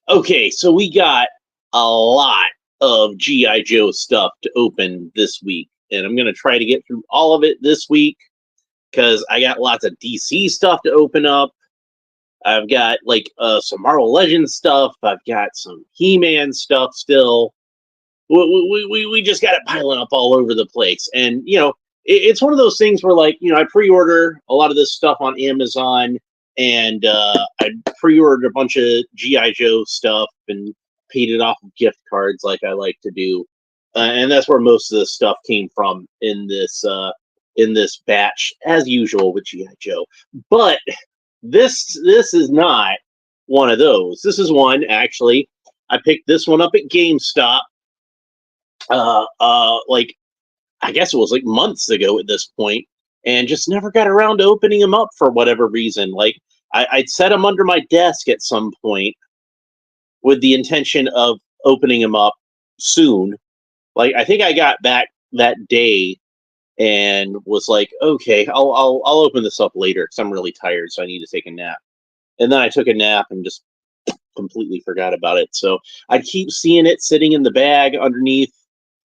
Okay, so we got a lot of G.I. Joe stuff to open this week, and I'm going to try to get through all of it this week because I got lots of DC stuff to open up. I've got like some Marvel Legends stuff. I've got some He-Man stuff still. We just got it piling up all over the place, and it's one of those things where I pre-order a lot of this stuff on Amazon, and I pre-ordered a bunch of GI Joe stuff and paid it off of gift cards like I like to do, and that's where most of the stuff came from in this batch, as usual with GI Joe. But this is not one of those. This is one actually. I picked this one up at GameStop. Like I guess it was like months ago at this point, and just never got around to opening them up for whatever reason. Like I'd set them under my desk at some point with the intention of opening them up soon. Like I think I got back that day and was like, okay, I'll open this up later because I'm really tired, so I need to take a nap. And then I took a nap and just completely forgot about it. So I keep seeing it sitting in the bag underneath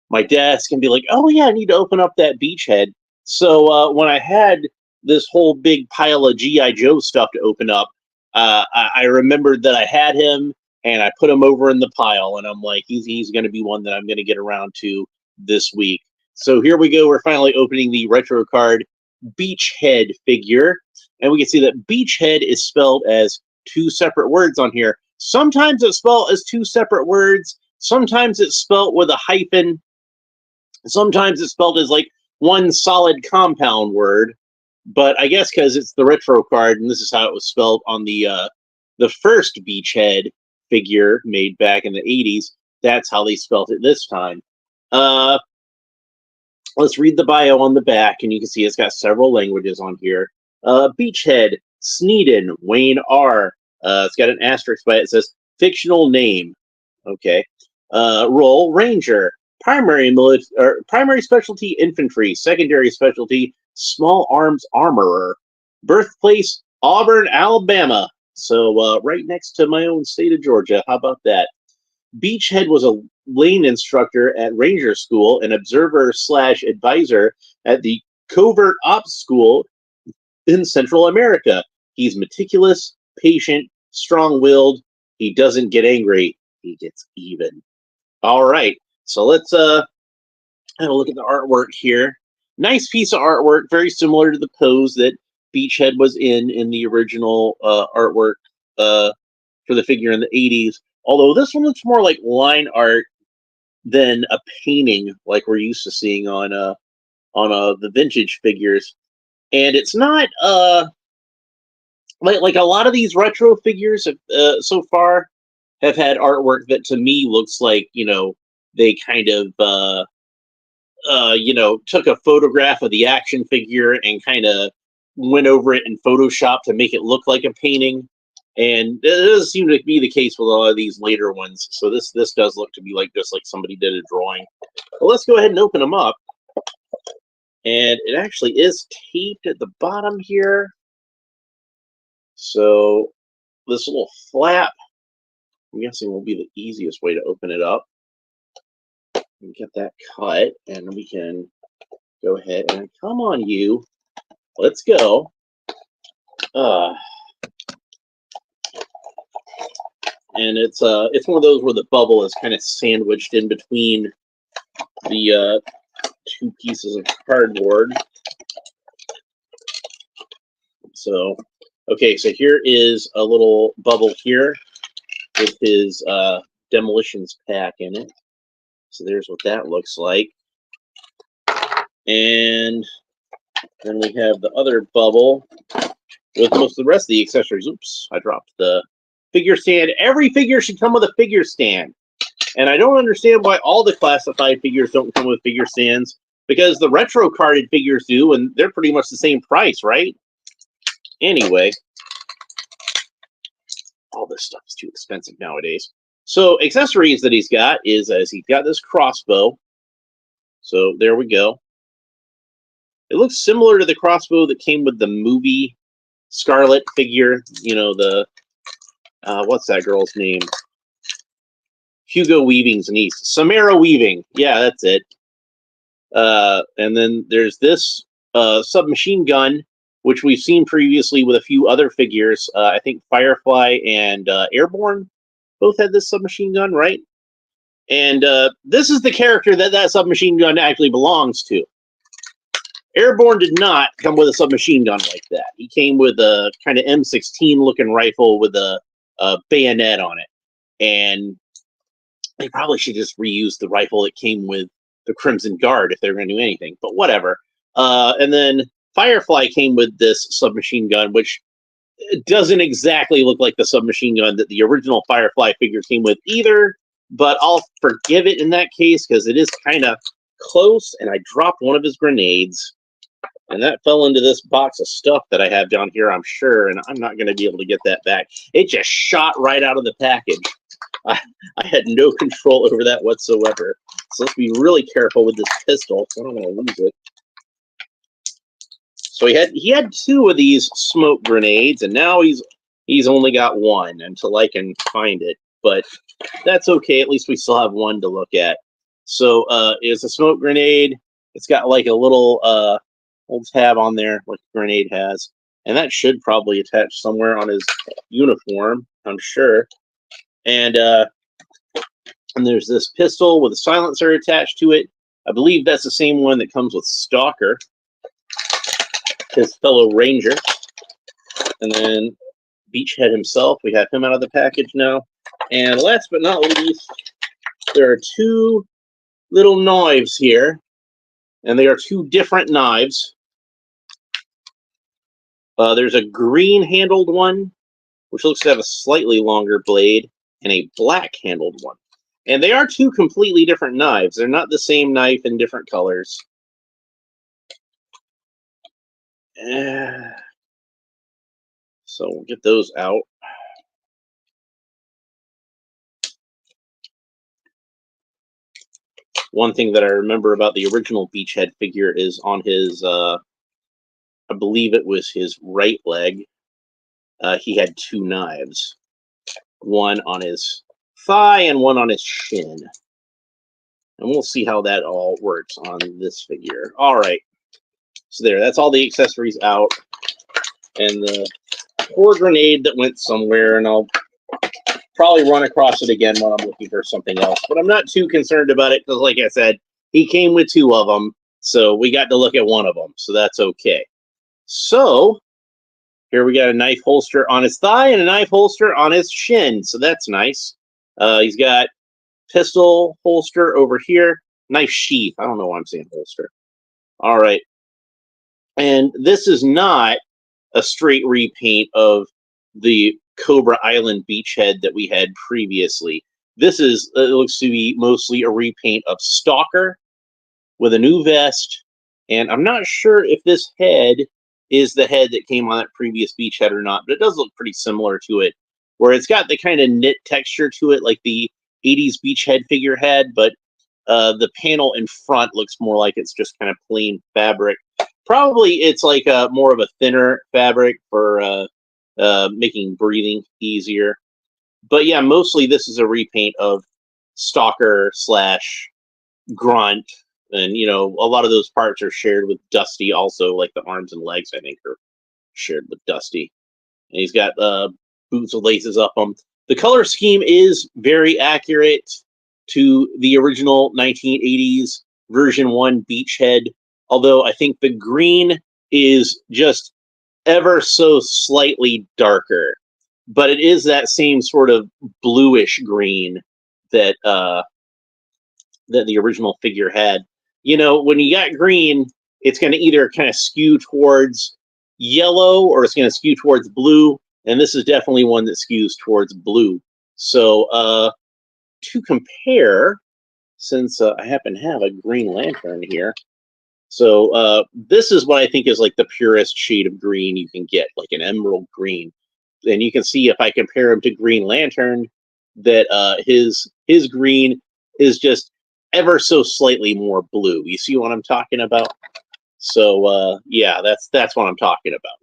my desk and be like, oh yeah, I need to open up that Beachhead. So when I had this whole big pile of GI Joe stuff to open up, I remembered that I had him, and I put him over in the pile, and I'm like, he's going to be one that I'm going to get around to this week. So here we go. We're finally opening the retro card Beachhead figure, and we can see that Beachhead is spelled as two separate words on here. Sometimes it's spelled as two separate words. Sometimes it's spelled with a hyphen. Sometimes it's spelled as like one solid compound word, but I guess because it's the retro card and this is how it was spelled on the first Beachhead figure made back in the 80s, that's how they spelled it this time. Let's read the bio on the back, and you can see it's got several languages on here. Beachhead, Sneeden, Wayne R. It's got an asterisk by it. It says fictional name. Okay. Role, Ranger. Primary specialty, infantry. Secondary specialty, small arms armorer. Birthplace, Auburn, Alabama. So right next to my own state of Georgia. How about that? Beachhead was a lane instructor at Ranger School, an observer/advisor at the Covert Ops School in Central America. He's meticulous, patient, strong-willed. He doesn't get angry. He gets even. All right. So let's have a look at the artwork here. Nice piece of artwork, very similar to the pose that Beachhead was in the original artwork for the figure in the 80s. Although this one looks more like line art than a painting like we're used to seeing on the vintage figures. And it's not like a lot of these retro figures have, so far have had artwork that to me looks like, they kind of took a photograph of the action figure and kind of went over it in Photoshop to make it look like a painting. And it doesn't seem to be the case with a lot of these later ones. So this does look to be like just like somebody did a drawing. Well, let's go ahead and open them up. And it actually is taped at the bottom here. So this little flap, I'm guessing, will be the easiest way to open it up. And get that cut, and we can go ahead and come on, you. Let's go. And it's one of those where the bubble is kind of sandwiched in between the two pieces of cardboard. So, okay, so here is a little bubble here with his Demolitions pack in it. So there's what that looks like. And then we have the other bubble with most of the rest of the accessories. Oops, I dropped the figure stand. Every figure should come with a figure stand. And I don't understand why all the classified figures don't come with figure stands, because the retro carded figures do, and they're pretty much the same price, right? Anyway, all this stuff is too expensive nowadays. So accessories that he's got is, as he's got this crossbow. So there we go. It looks similar to the crossbow that came with the movie Scarlet figure. The what's that girl's name? Hugo Weaving's niece. Samara Weaving. Yeah, that's it. And then there's this submachine gun, which we've seen previously with a few other figures. I think Firefly and Airborne both had this submachine gun, right? And this is the character that submachine gun actually belongs to. Airborne did not come with a submachine gun like that. He came with a kind of M16 looking rifle with a bayonet on it. And they probably should just reuse the rifle that came with the Crimson Guard if they're going to do anything, but whatever. And then Firefly came with this submachine gun, which doesn't exactly look like the submachine gun that the original Firefly figure came with either, but I'll forgive it in that case because it is kind of close, and I dropped one of his grenades, and that fell into this box of stuff that I have down here, I'm sure, and I'm not going to be able to get that back. It just shot right out of the package. I had no control over that whatsoever. So let's be really careful with this pistol. I don't want to lose it. So he had two of these smoke grenades, and now he's only got one until I can find it. But that's okay. At least we still have one to look at. So it's a smoke grenade. It's got like a little tab on there, like a grenade has, and that should probably attach somewhere on his uniform, I'm sure. And there's this pistol with a silencer attached to it. I believe that's the same one that comes with Stalker, his fellow ranger. And then Beachhead himself, we have him out of the package now. And last but not least, there are two little knives here, and they are two different knives. There's a green-handled one, which looks to have a slightly longer blade, and a black-handled one. And they are two completely different knives. They're not the same knife in different colors. So we'll get those out. One thing that I remember about the original Beachhead figure is on his, I believe it was his right leg, he had two knives. One on his thigh and one on his shin. And we'll see how that all works on this figure. All right. So there, that's all the accessories out. And the poor grenade that went somewhere, and I'll probably run across it again when I'm looking for something else. But I'm not too concerned about it because, like I said, he came with two of them, so we got to look at one of them, so that's okay. So here we got a knife holster on his thigh and a knife holster on his shin, so that's nice. He's got pistol holster over here, knife sheath. I don't know why I'm saying holster. All right. And this is not a straight repaint of the Cobra Island Beachhead that we had previously. This is, it looks to be mostly a repaint of Stalker with a new vest. And I'm not sure if this head is the head that came on that previous Beachhead or not, but it does look pretty similar to it, where it's got the kind of knit texture to it like the 80s Beachhead figure had, but the panel in front looks more like it's just kind of plain fabric. Probably it's like more of a thinner fabric for making breathing easier. But yeah, mostly this is a repaint of Stalker / Grunt. And, you know, a lot of those parts are shared with Dusty also, like the arms and legs, I think, are shared with Dusty. And he's got boots with laces up them. The color scheme is very accurate to the original 1980s version 1 Beachhead, although I think the green is just ever so slightly darker, but it is that same sort of bluish green that that the original figure had. You know, when you got green, it's going to either kind of skew towards yellow or it's going to skew towards blue, and this is definitely one that skews towards blue. So to compare, since I happen to have a Green Lantern here, so this is what I think is like the purest shade of green you can get, like an emerald green. And you can see if I compare him to Green Lantern, that his green is just ever so slightly more blue. You see what I'm talking about? So yeah, that's what I'm talking about.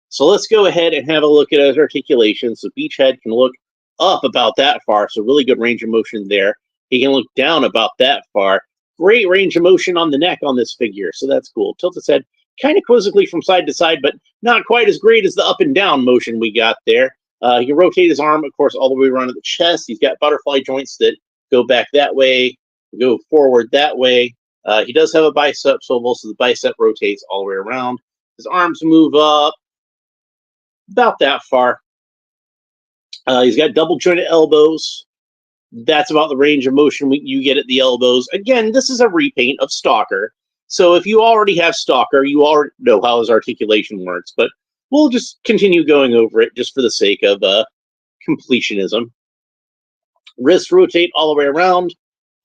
So let's go ahead and have a look at his articulation. So Beachhead can look up about that far, so really good range of motion there. He can look down about that far. Great range of motion on the neck on this figure, so that's cool. Tilt its head kind of quizzically from side to side, but not quite as great as the up and down motion we got there. He can rotate his arm, of course, all the way around to the chest. He's got butterfly joints that go back that way, go forward that way. He does have a bicep swivel, so the bicep rotates all the way around. His arms move up about that far. He's got double jointed elbows. That's about the range of motion you get at the elbows. Again, this is a repaint of Stalker. So if you already have Stalker, you already know how his articulation works. But we'll just continue going over it just for the sake of completionism. Wrists rotate all the way around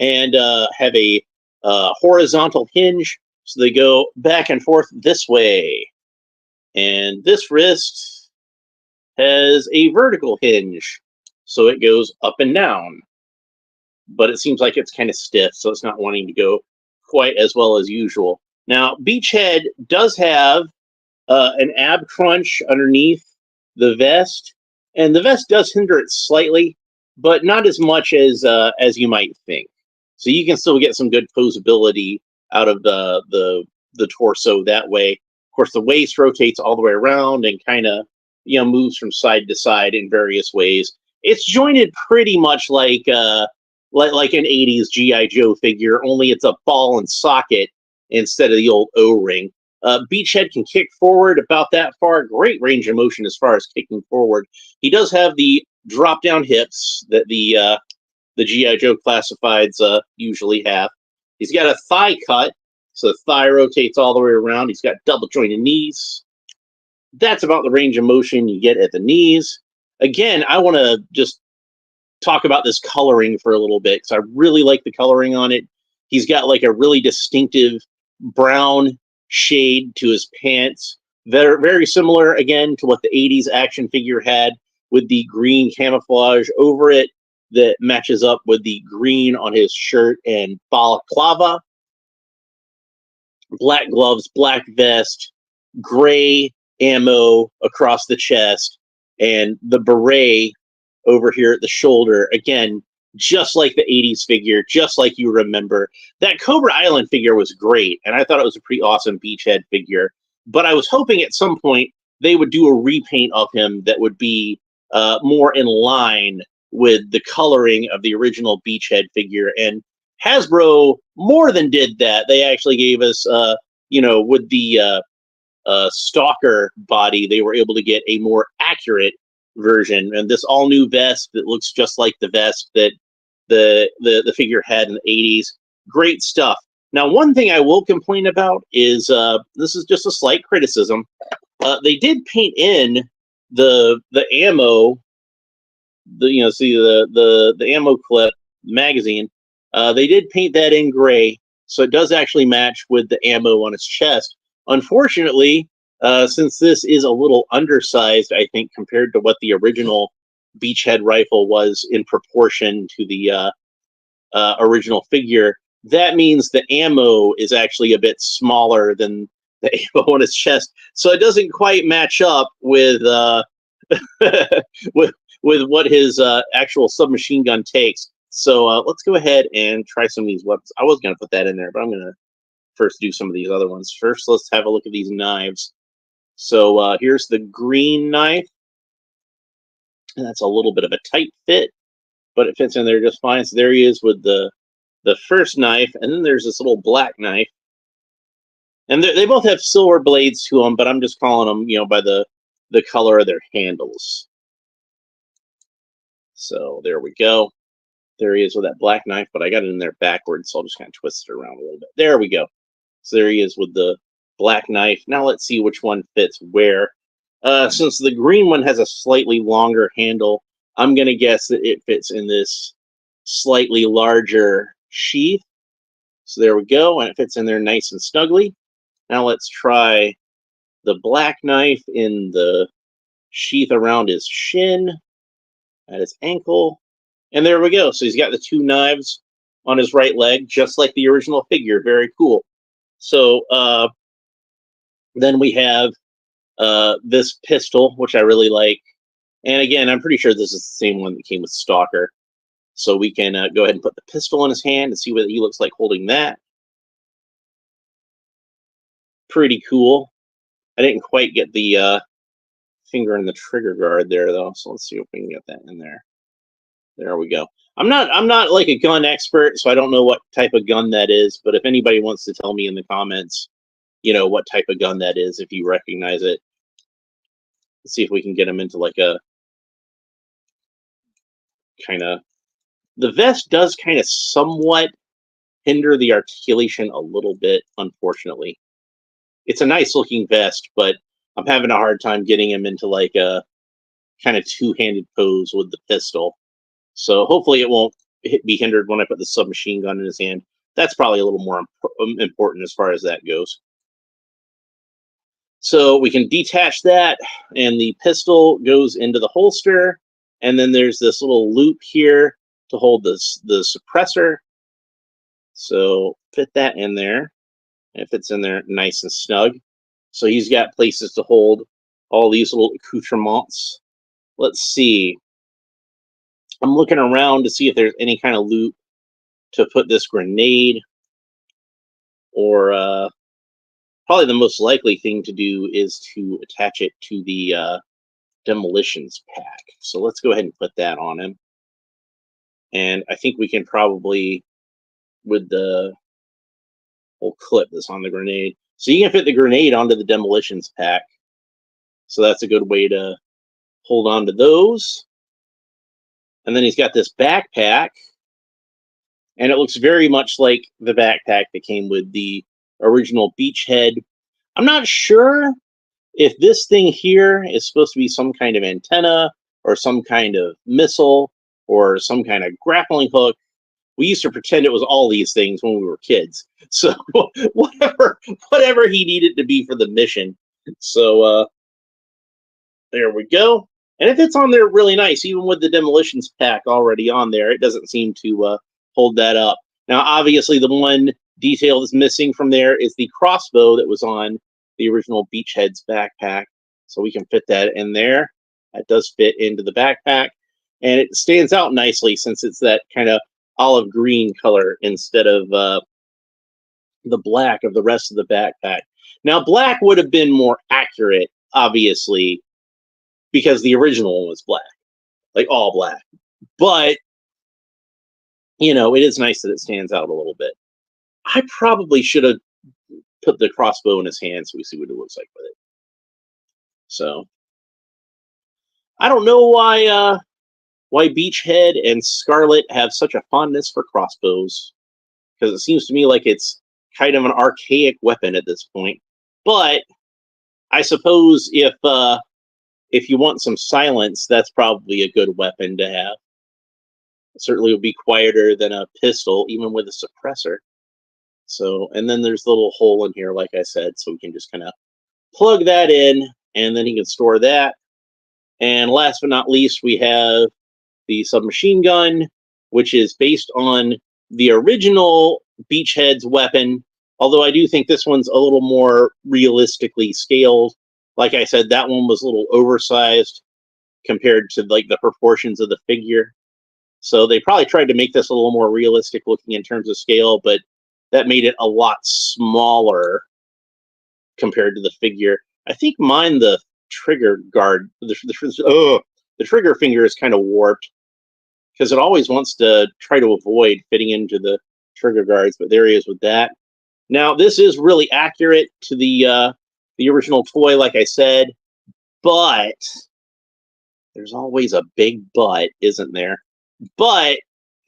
and have a horizontal hinge. So they go back and forth this way. And this wrist has a vertical hinge. So it goes up and down. But it seems like it's kind of stiff, so it's not wanting to go quite as well as usual. Now, Beachhead does have an ab crunch underneath the vest, and the vest does hinder it slightly, but not as much as you might think. So you can still get some good posability out of the torso that way. Of course, the waist rotates all the way around and kind of moves from side to side in various ways. It's jointed pretty much like an 80s G.I. Joe figure, only it's a ball and socket instead of the old O-ring. Beachhead can kick forward about that far. Great range of motion as far as kicking forward. He does have the drop-down hips that the G.I. Joe classifieds usually have. He's got a thigh cut, so the thigh rotates all the way around. He's got double-jointed knees. That's about the range of motion you get at the knees. Again, I want to just talk about this coloring for a little bit because I really like the coloring on it. He's got like a really distinctive brown shade to his pants. Very, very similar, again, to what the 80s action figure had with the green camouflage over it that matches up with the green on his shirt and balaclava. Black gloves, black vest, gray ammo across the chest, and the beret over here at the shoulder. Again, just like the 80s figure, just like you remember. That Cobra Island figure was great, and I thought it was a pretty awesome Beachhead figure. But I was hoping at some point they would do a repaint of him that would be more in line with the coloring of the original Beachhead figure. And Hasbro more than did that. They actually gave us, with the Stalker body, they were able to get a more accurate version, and this all new vest that looks just like the vest that the figure had in the 80s. Great stuff. Now, one thing I will complain about is this is just a slight criticism. They did paint in the ammo, the ammo clip magazine. They did paint that in gray, so it does actually match with the ammo on its chest. Unfortunately, since this is a little undersized, I think, compared to what the original Beachhead rifle was in proportion to the original figure, that means the ammo is actually a bit smaller than the ammo on his chest. So it doesn't quite match up with with what his actual submachine gun takes. So let's go ahead and try some of these weapons. I was going to put that in there, but I'm going to first do some of these other ones. First, let's have a look at these knives. So here's the green knife. And that's a little bit of a tight fit, but it fits in there just fine. So there he is with the first knife. And then there's this little black knife. And they both have silver blades to them, but I'm just calling them, by the color of their handles. So there we go. There he is with that black knife, but I got it in there backwards, so I'll just kind of twist it around a little bit. There we go. So there he is with the black knife. Now let's see which one fits where. Since the green one has a slightly longer handle, I'm going to guess that it fits in this slightly larger sheath. So there we go, and it fits in there nice and snugly. Now let's try the black knife in the sheath around his shin, at his ankle. And there we go. So he's got the two knives on his right leg, just like the original figure. Very cool. So then we have this pistol, which I really like. And again, I'm pretty sure this is the same one that came with Stalker. So we can go ahead and put the pistol in his hand and see what he looks like holding that. Pretty cool. I didn't quite get the finger in the trigger guard there, though. So let's see if we can get that in there. There we go. I'm not like a gun expert, so I don't know what type of gun that is. But if anybody wants to tell me in the comments, what type of gun that is, if you recognize it, let's see if we can get him into like a kind of. The vest does kind of somewhat hinder the articulation a little bit, unfortunately. It's a nice looking vest, but I'm having a hard time getting him into like a kind of two-handed pose with the pistol. So hopefully it won't be hindered when I put the submachine gun in his hand. That's probably a little more important as far as that goes. So we can detach that, and the pistol goes into the holster, and then there's this little loop here to hold the suppressor. So fit that in there. It fits in there nice and snug. So he's got places to hold all these little accoutrements. Let's see. I'm looking around to see if there's any kind of loop to put this grenade, or probably the most likely thing to do is to attach it to the demolitions pack. So let's go ahead and put that on him. And I think we can probably, with the whole clip that's on the grenade, so you can fit the grenade onto the demolitions pack. So that's a good way to hold on to those. And then he's got this backpack, and it looks very much like the backpack that came with the original Beachhead. I'm not sure if this thing here is supposed to be some kind of antenna or some kind of missile or some kind of grappling hook. We used to pretend it was all these things when we were kids. So whatever he needed to be for the mission. So there we go. And it fits on there really nice, even with the demolitions pack already on there. It doesn't seem to hold that up. Now, obviously, the one detail that's missing from there is the crossbow that was on the original Beachhead's backpack. So we can fit that in there. That does fit into the backpack. And it stands out nicely since it's that kind of olive green color instead of the black of the rest of the backpack. Now, black would have been more accurate, obviously, because the original one was black, like all black. But, it is nice that it stands out a little bit. I probably should have put the crossbow in his hand so we see what it looks like with it. So, I don't know why Beachhead and Scarlet have such a fondness for crossbows, because it seems to me like it's kind of an archaic weapon at this point. But I suppose if you want some silence, that's probably a good weapon to have. It certainly would be quieter than a pistol, even with a suppressor. So, and then there's a little hole in here, like I said, so we can just kind of plug that in, and then you can store that. And last but not least, we have the submachine gun, which is based on the original Beachhead's weapon, although I do think this one's a little more realistically scaled. Like I said, that one was a little oversized compared to like the proportions of the figure. So they probably tried to make this a little more realistic looking in terms of scale, but that made it a lot smaller compared to the figure. I think mine, the trigger guard, the trigger finger is kind of warped because it always wants to try to avoid fitting into the trigger guards, but there he is with that. Now, this is really accurate to the original toy, like I said, but there's always a big but, isn't there? But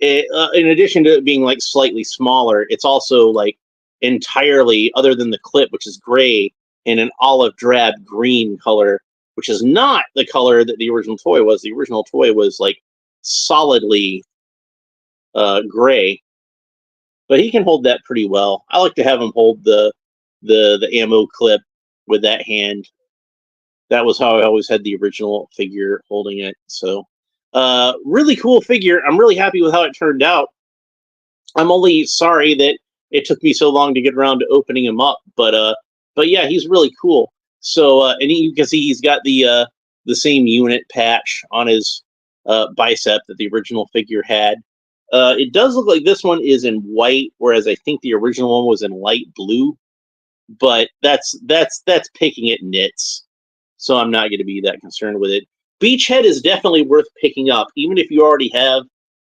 in addition to it being like slightly smaller, it's also like entirely, other than the clip, which is gray, in an olive drab green color, which is not the color that the original toy was. The original toy was like solidly gray, but he can hold that pretty well. I like to have him hold the ammo clip with that hand. That was how I always had the original figure holding it. So really cool figure. I'm really happy with how it turned out. I'm only sorry that it took me so long to get around to opening him up, but yeah, he's really cool. So and you can see he's got the the same unit patch on his bicep that the original figure had. It does look like this one is in white, whereas I think the original one was in light blue. But that's picking at nits, so I'm not going to be that concerned with it. Beachhead is definitely worth picking up, even if you already have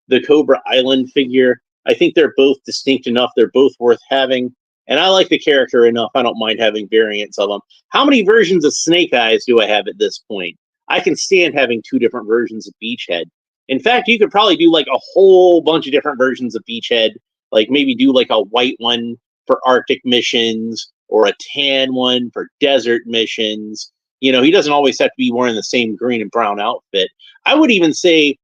the Cobra Island figure. I think they're both distinct enough; they're both worth having. And I like the character enough; I don't mind having variants of them. How many versions of Snake Eyes do I have at this point? I can stand having 2 different versions of Beachhead. In fact, you could probably do like a whole bunch of different versions of Beachhead. Like maybe do like a white one for Arctic missions, or a tan one for desert missions. You know, he doesn't always have to be wearing the same green and brown outfit. I would even say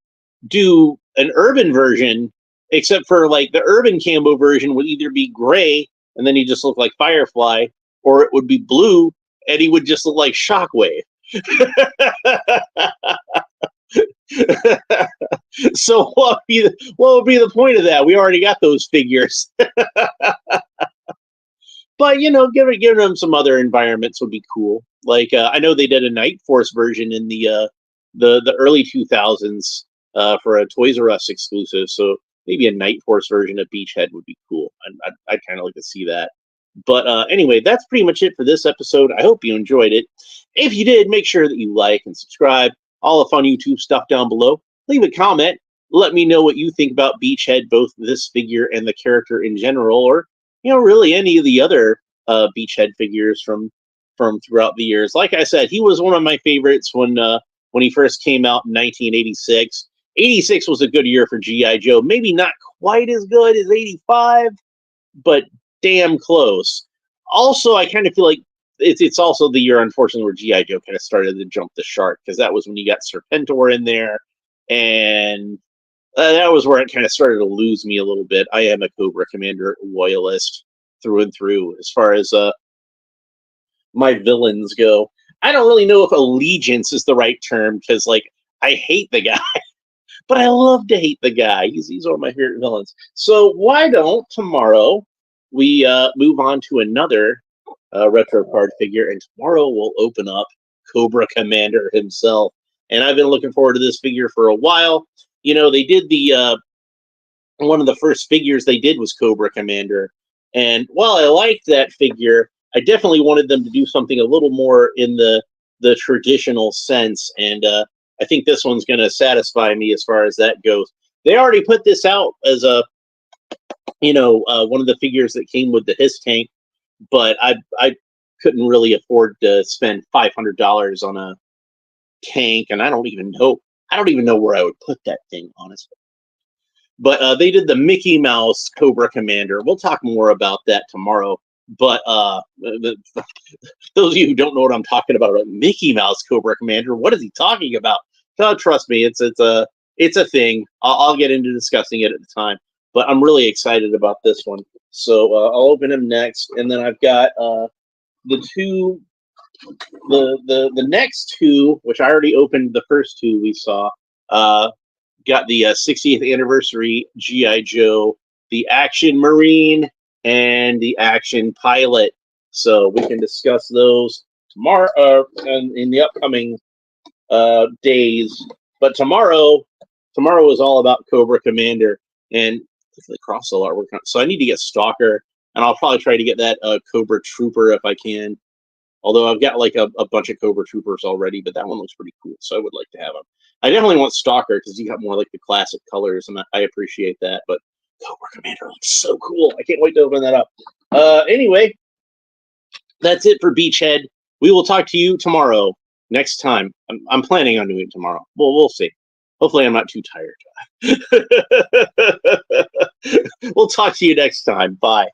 do an urban version, except for like the urban Cambo version would either be gray and then he just look like Firefly, or it would be blue and he would just look like Shockwave. So what would be the point of that? We already got those figures. But you know, giving them some other environments would be cool. Like I know they did a Night Force version in the early 2000s for a Toys R Us exclusive. So maybe a Night Force version of Beachhead would be cool. I'd kind of like to see that. But anyway, that's pretty much it for this episode. I hope you enjoyed it. If you did, make sure that you like and subscribe. All the fun YouTube stuff down below. Leave a comment. Let me know what you think about Beachhead, both this figure and the character in general, or you know, really any of the other Beachhead figures from throughout the years. Like I said, he was one of my favorites when he first came out in 1986. 86 was a good year for G.I. Joe. Maybe not quite as good as 85, but damn close. Also, I kind of feel like it's also the year, unfortunately, where G.I. Joe kind of started to jump the shark, because that was when you got Serpentor in there, and that was where it kind of started to lose me a little bit. I am a Cobra Commander loyalist through and through as far as my villains go. I don't really know if allegiance is the right term, because like I hate the guy, but I love to hate the guy. He's one of my favorite villains. So why don't tomorrow we move on to another retro card figure, and tomorrow we'll open up Cobra Commander himself. And I've been looking forward to this figure for a while. You know, they did the one of the first figures they did was Cobra Commander, and while I liked that figure, I definitely wanted them to do something a little more in the traditional sense, and I think this one's going to satisfy me as far as that goes. They already put this out as a, you know, one of the figures that came with the HISS tank, but I couldn't really afford to spend $500 on a tank, and I don't even know where I would put that thing, honestly. But they did the Mickey Mouse Cobra Commander. We'll talk more about that tomorrow. But those of you who don't know what I'm talking about, Mickey Mouse Cobra Commander, what is he talking about? Oh, trust me, it's a thing. I'll get into discussing it at the time. But I'm really excited about this one. So I'll open him next, and then I've got the two, the next two, which I already opened the first two we saw. Got the 60th anniversary G.I. Joe, the Action Marine, and the Action Pilot. So we can discuss those tomorrow in the upcoming days. But tomorrow is all about Cobra Commander and the Crossell artwork. So I need to get Stalker, and I'll probably try to get that Cobra Trooper if I can. Although I've got like a bunch of Cobra Troopers already, but that one looks pretty cool, so I would like to have him. I definitely want Stalker because you got more like the classic colors, and I appreciate that. But Cobra Commander looks so cool. I can't wait to open that up. Anyway, that's it for Beachhead. We will talk to you tomorrow. Next time, I'm planning on doing it tomorrow. Well, we'll see. Hopefully, I'm not too tired. We'll talk to you next time. Bye.